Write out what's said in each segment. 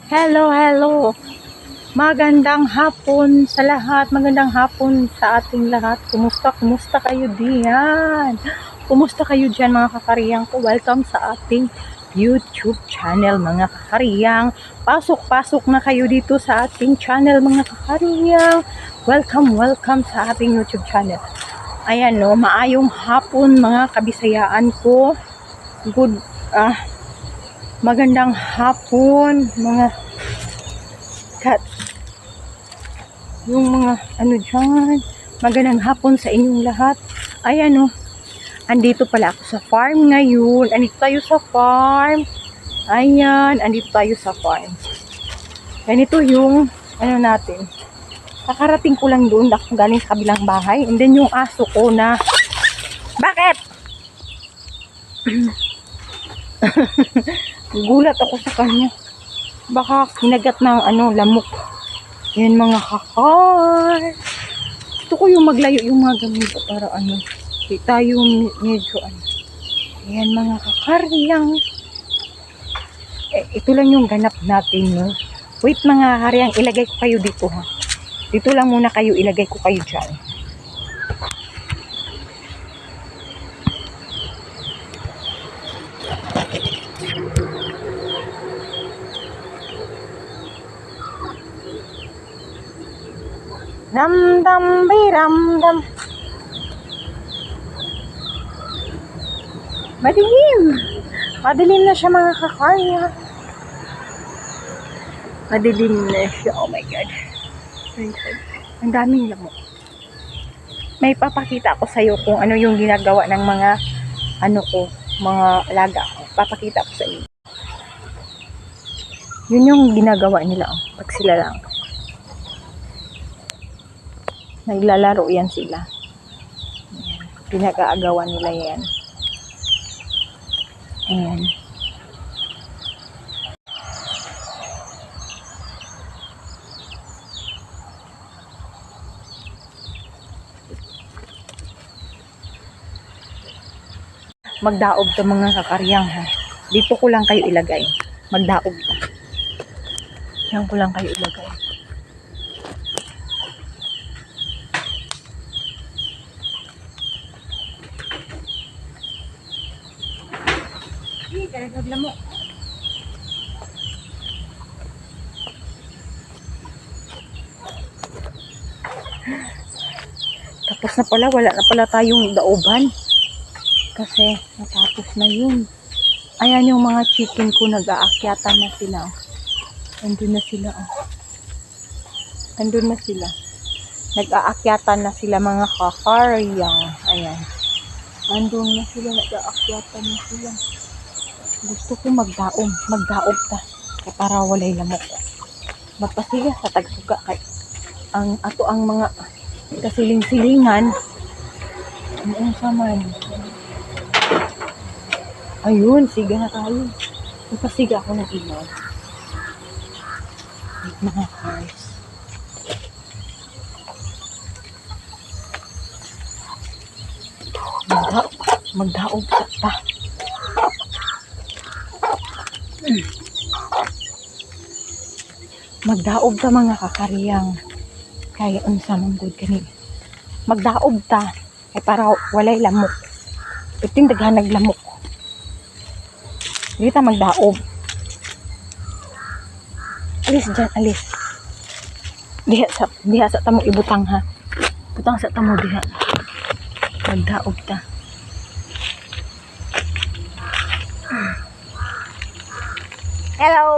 Hello, hello. Magandang hapon sa lahat. Magandang hapon sa ating lahat. Kumusta kayo diyan? Kumusta kayo diyan mga kakariyang ko? Welcome sa ating YouTube channel mga kakariyang. Pasok na kayo dito sa ating channel mga kakariyang. Welcome sa ating YouTube channel. Ayan no, maayong hapon mga kabisayaan ko. Magandang hapon mga yung mga dyan. Magandang hapon sa inyong lahat. Ayan o, andito pala ako sa farm ngayon. Andito tayo sa farm. Ayan, andito tayo sa farm. Ganito yung natin. Kakarating ko lang doon ako galing sa kabilang bahay. And then yung aso ko na bakit? Gulat ako sa kanya. Baka kinagat ng lamok. Yan mga kakar. Gusto ko yung maglayo yung mga gamit para di tayo medyo Yan mga kakar. Ito lang yung ganap natin no. Wait mga karyang, ilagay ko kayo dito ha. Dito lang muna kayo, ilagay ko kayo dyan. Ramdam biramdam. Madilim na siya mga kakarya. Madilim na siya. Oh my god. Ang daming lamok. May papakita ko sa iyo kung ano yung ginagawa ng mga mga alaga ko. Papakita ko sa iyo. Yun yung ginagawa nila pag sila lang. Naglalaro yan sila. Pinag-aagawan nila yan. Ayan. Magdaob to mga kakaryang ha. Dito ko lang kayo ilagay. Magdaob ta. Yan ko lang kayo ilagay. Karagagla mo. Tapos na pala, wala na pala tayong daoban. Kasi natapos na yun. Ayan yung mga chicken ko, nag-aakyatan na sila. Andun na sila. Andun na sila. Nag-aakyatan na sila mga kakaryang. Ayan. Andun na sila, nag-aakyatan na sila. Gusto ko magdaob ta para walay lamok. Magpasiga sa tagsuga kay ang mga kasiling-silingan. Ano sa man? Ayun, siga na tayo. Magpasiga ako ng ilaw. Mga cars. Magdaob ta. Magdaob ta mga kakariyang. Kaya unsa man gud kani. Magdaob ta ay para walay lamok. Iting daghan naglamok. Dito magdaob. Alis dyan, alis. Diha sa tamo ibutang ha. Butang sa tamo diha. Magdaob ta. Hello!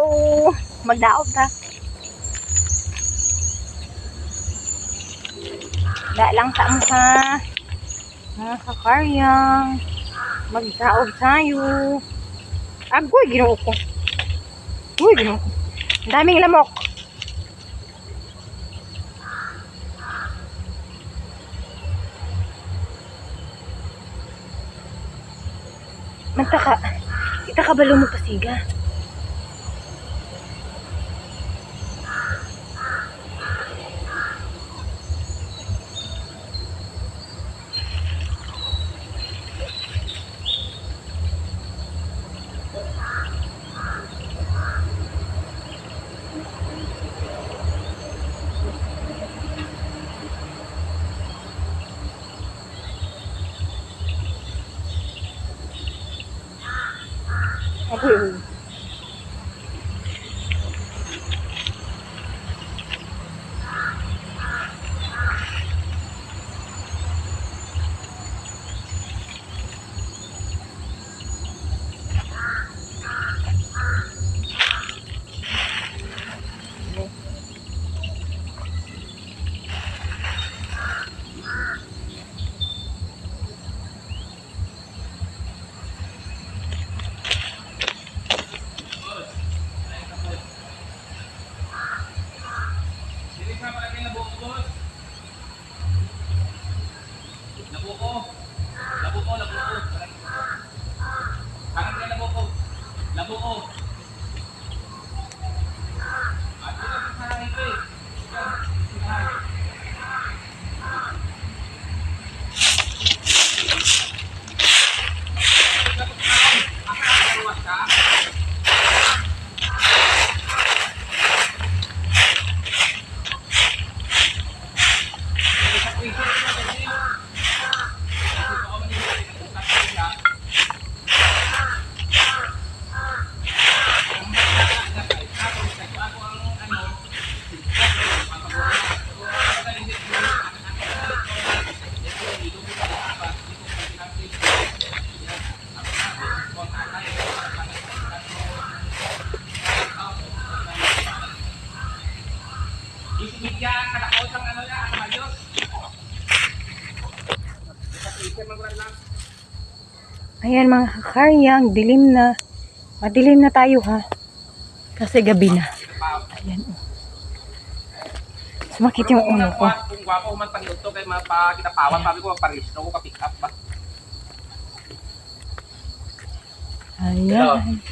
Magdaob ta. Da lang sa mo ha. Mga kakaryang. Magdaob tayo. Agoy, ginoo ko. Uy, ginoo ko. Ang daming lamok. Kita ka ba lumupasiga? Ayan mga kakaryang, dilim na. Madilim na tayo ha. Kasi gabi na. Ayan. Sumakit yung ulo ko. Kung gwapo man paniuto kay mapakitapawan, sabi ko maparehistro ko ka-pick up ba? Ayan.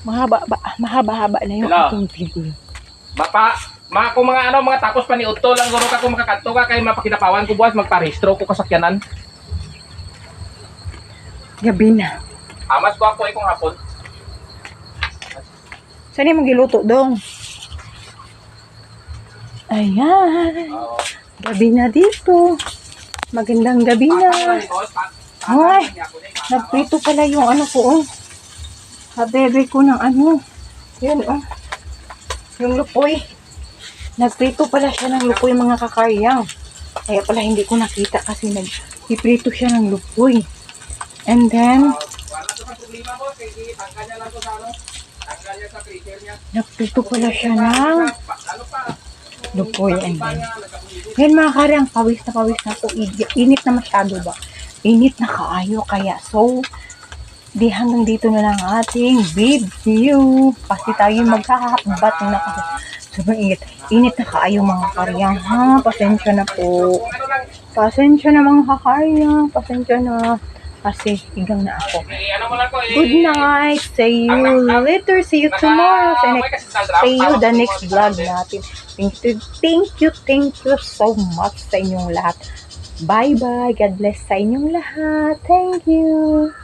Mahaba-haba na yung ating video. Kung mga tapos paniuto lang guro ka kung makakanto ka kay mapakitapawan ko buwas magparehistro ko kasakyanan. Gabi na. Mas gwapo ay kung hapon. Saan yung magiluto dong? Ayan. Gabi na dito. Magandang gabi na. Ay, nagprito pala yung ano ko, oh. Habebe ko ng ano. Yun, oh. Yung lupoy. Nagprito pala siya ng lupoy, mga kakaryang. Kaya pala hindi ko nakita kasi nagpiprito siya ng lupoy. And then, nagprito pala siya ng lupoy. And then, yan mga kakaryang, pawis na ako. Init na masyado ba? Init na kaayo kaya. So, di hanggang dito na lang ating video. Kasi tayo magkakahabat na kasi sobrang init. Init na kaayo mga kakaryang ha. Pasensya na po. Pasensya na mga kakaryang. Pasensya na. Kasi higang na ako. Good night. See you later. See you tomorrow. See you the next vlog natin. Thank you so much sa inyong lahat. Bye-bye. God bless sa inyong lahat. Thank you.